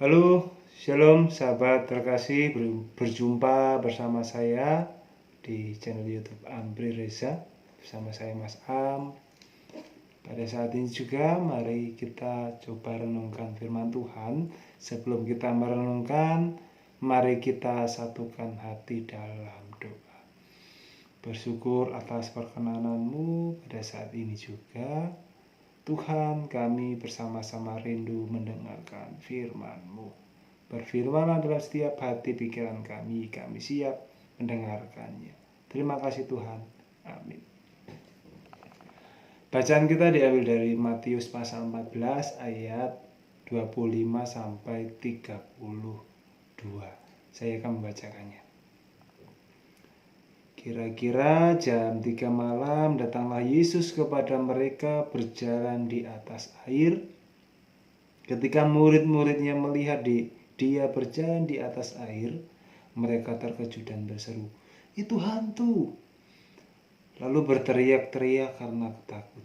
Halo, shalom sahabat terkasih, berjumpa bersama saya di channel YouTube Amri Reza, bersama saya Mas Am. Pada saat ini juga mari kita coba renungkan firman Tuhan. Sebelum kita merenungkan, mari kita satukan hati dalam doa. Bersyukur atas perkenananmu pada saat ini juga. Tuhan, kami bersama-sama rindu mendengarkan firman-Mu. Berfirmanlah dalam setiap hati pikiran kami siap mendengarkannya. Terima kasih Tuhan. Amin. Bacaan kita diambil dari Matius pasal 14 ayat 25 sampai 32. Saya akan membacakannya. Kira-kira jam 3 malam datanglah Yesus kepada mereka berjalan di atas air. Ketika murid-muridnya melihat dia berjalan di atas air, mereka terkejut dan berseru, "Itu hantu!" Lalu berteriak-teriak karena takut.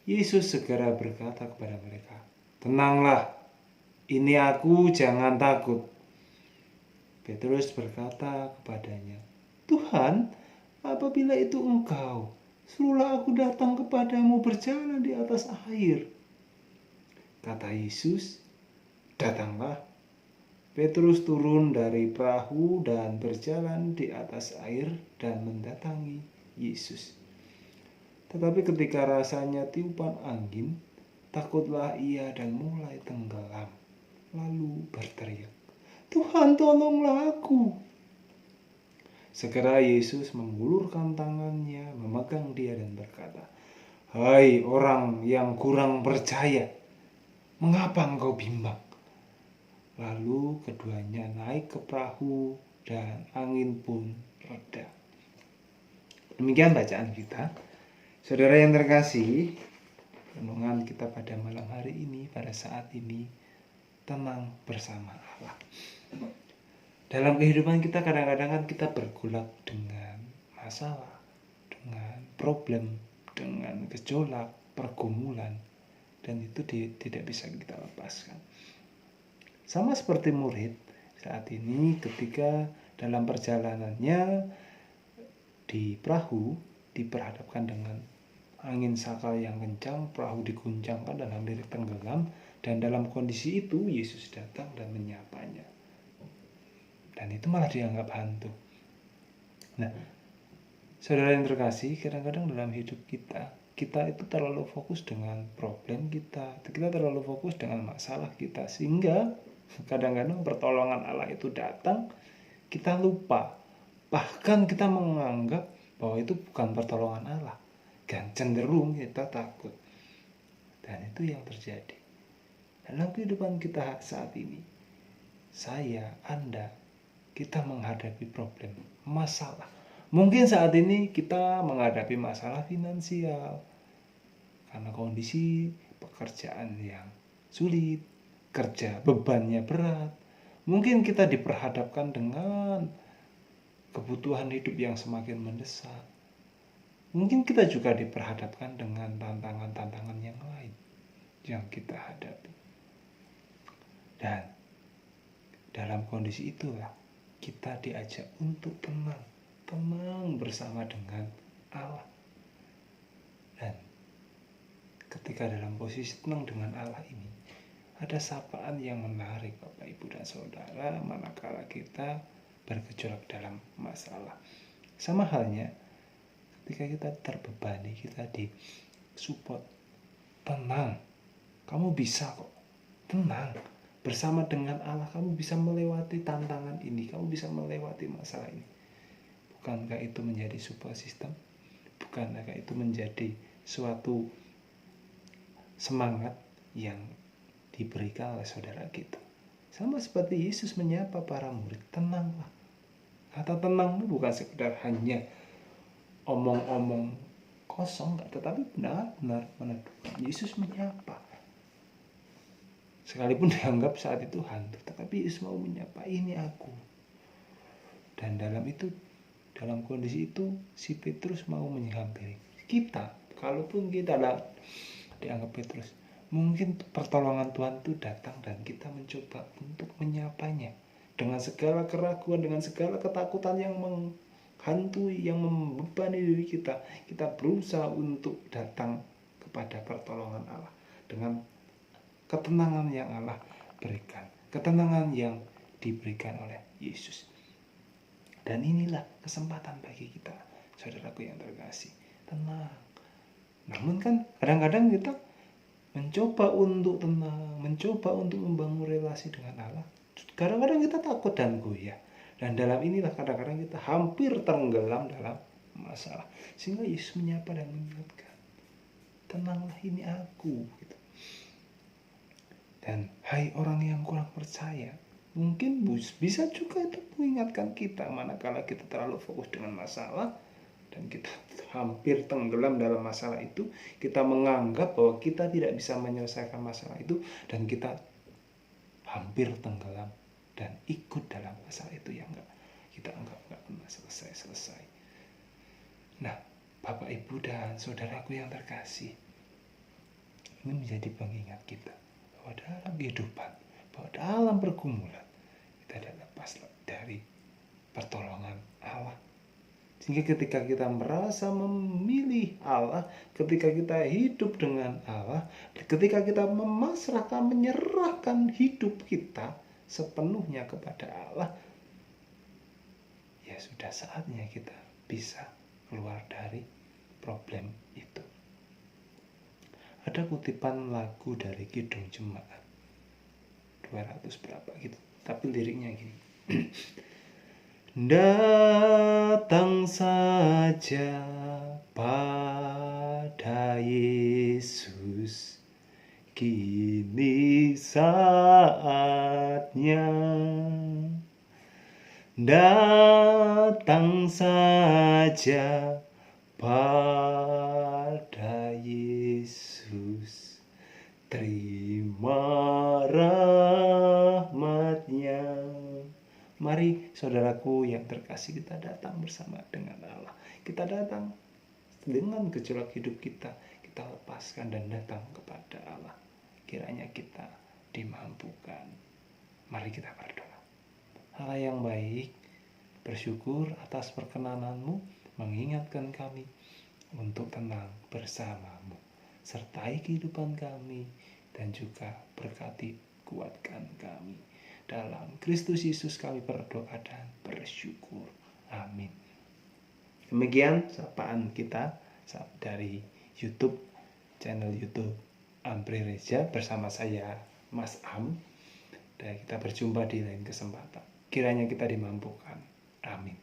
Yesus segera berkata kepada mereka, "Tenanglah, ini aku, jangan takut." Petrus berkata kepadanya, "Tuhan, apabila itu Engkau, suruhlah aku datang kepadamu berjalan di atas air." Kata Yesus, "Datanglah." Petrus turun dari perahu dan berjalan di atas air dan mendatangi Yesus. Tetapi ketika rasanya tiupan angin, takutlah ia dan mulai tenggelam. Lalu berteriak, "Tuhan, tolonglah aku." Segera Yesus mengulurkan tangannya, memegang dia dan berkata, "Hai orang yang kurang percaya, mengapa engkau bimbang?" Lalu keduanya naik ke perahu dan angin pun reda. Demikian bacaan kita. Saudara yang terkasih, renungan kita pada malam hari ini, pada saat ini, tenang bersama Allah. Dalam kehidupan kita kadang-kadang kan kita bergolak dengan masalah, dengan problem, dengan gejolak, pergumulan, dan itu tidak bisa kita lepaskan. Sama seperti murid saat ini ketika dalam perjalanannya di perahu diperhadapkan dengan angin sakal yang kencang, perahu diguncangkan dan hampir tenggelam, dan dalam kondisi itu Yesus datang dan menyapanya. Dan itu malah dianggap hantu. Nah, saudara yang terkasih, kadang-kadang dalam hidup kita itu terlalu fokus dengan problem kita terlalu fokus dengan masalah kita, sehingga kadang-kadang pertolongan Allah itu datang, kita lupa, bahkan kita menganggap bahwa itu bukan pertolongan Allah, dan cenderung kita takut. Dan itu yang terjadi dalam kehidupan kita saat ini. Saya, Anda, kita menghadapi problem, masalah. Mungkin saat ini kita menghadapi masalah finansial karena kondisi pekerjaan yang sulit, kerja bebannya berat. Mungkin kita diperhadapkan dengan kebutuhan hidup yang semakin mendesak. Mungkin kita juga diperhadapkan dengan tantangan-tantangan yang lain yang kita hadapi. Dan dalam kondisi itulah kita diajak untuk tenang bersama dengan Allah. Dan ketika dalam posisi tenang dengan Allah ini, ada sapaan yang menarik Bapak Ibu dan Saudara manakala kita bergejolak dalam masalah. Sama halnya ketika kita terbebani, kita disupport, tenang, kamu bisa kok, tenang, bersama dengan Allah kamu bisa melewati tantangan ini, kamu bisa melewati masalah ini. Bukankah itu menjadi support system? Bukankah itu menjadi suatu semangat yang diberikan oleh saudara kita? Sama seperti Yesus menyapa para murid, tenanglah. Kata tenang itu bukan sekedar hanya omong-omong kosong, tetapi benar-benar meneduhkan. Yesus menyapa. Sekalipun dianggap saat itu hantu, tetapi Yesus mau menyapa, "Ini aku." Dan dalam kondisi itu si Petrus mau menghampiri kita. Kalaupun kita dianggap Petrus, Mungkin pertolongan Tuhan itu datang dan kita mencoba untuk menyapanya dengan segala keraguan, dengan segala ketakutan yang menghantui, yang membebani diri kita. Kita berusaha untuk datang kepada pertolongan Allah dengan ketenangan yang Allah berikan, ketenangan yang diberikan oleh Yesus. Dan inilah kesempatan bagi kita, saudaraku yang terkasih, tenang. Namun kan kadang-kadang kita mencoba untuk tenang, mencoba untuk membangun relasi dengan Allah. Kadang-kadang kita takut dan goyah. Dan dalam inilah kadang-kadang kita hampir tenggelam dalam masalah. Sehingga Yesus menyapa dan mengingatkan, tenanglah, ini aku. Gitu. Dan hai orang yang kurang percaya, mungkin bisa juga itu mengingatkan kita manakala kita terlalu fokus dengan masalah dan kita hampir tenggelam dalam masalah itu, kita menganggap bahwa kita tidak bisa menyelesaikan masalah itu, dan kita hampir tenggelam dan ikut dalam masalah itu yang kita anggap nggak pernah selesai. Nah, Bapak, Ibu, dan saudaraku yang terkasih, ini menjadi pengingat kita bahwa dalam kehidupan, bahwa dalam pergumulan, kita tidak lepas dari pertolongan Allah. Sehingga ketika kita merasa memilih Allah, ketika kita hidup dengan Allah, ketika kita memasrahkan, menyerahkan hidup kita sepenuhnya kepada Allah, ya sudah saatnya kita bisa keluar dari problem itu. Ada kutipan lagu dari Kidung Jemaat 200 berapa gitu, tapi liriknya gini. Datang saja pada Yesus, kini saatnya. Datang saja pada Yesus, terima rahmat-Nya. Mari saudaraku yang terkasih, kita datang bersama dengan Allah. Kita datang dengan gejolak hidup kita lepaskan dan datang kepada Allah. Kiranya kita dimampukan. Mari kita berdoa. Allah yang baik, bersyukur atas perkenanan-Mu mengingatkan kami untuk tenang bersama-Mu. Sertai kehidupan kami dan juga berkati, kuatkan kami. Dalam Kristus Yesus kami berdoa dan bersyukur. Amin. Demikian sapaan kita dari YouTube, channel YouTube Ampri Reja bersama saya Mas Am. Dan kita berjumpa di lain kesempatan. Kiranya kita dimampukan. Amin.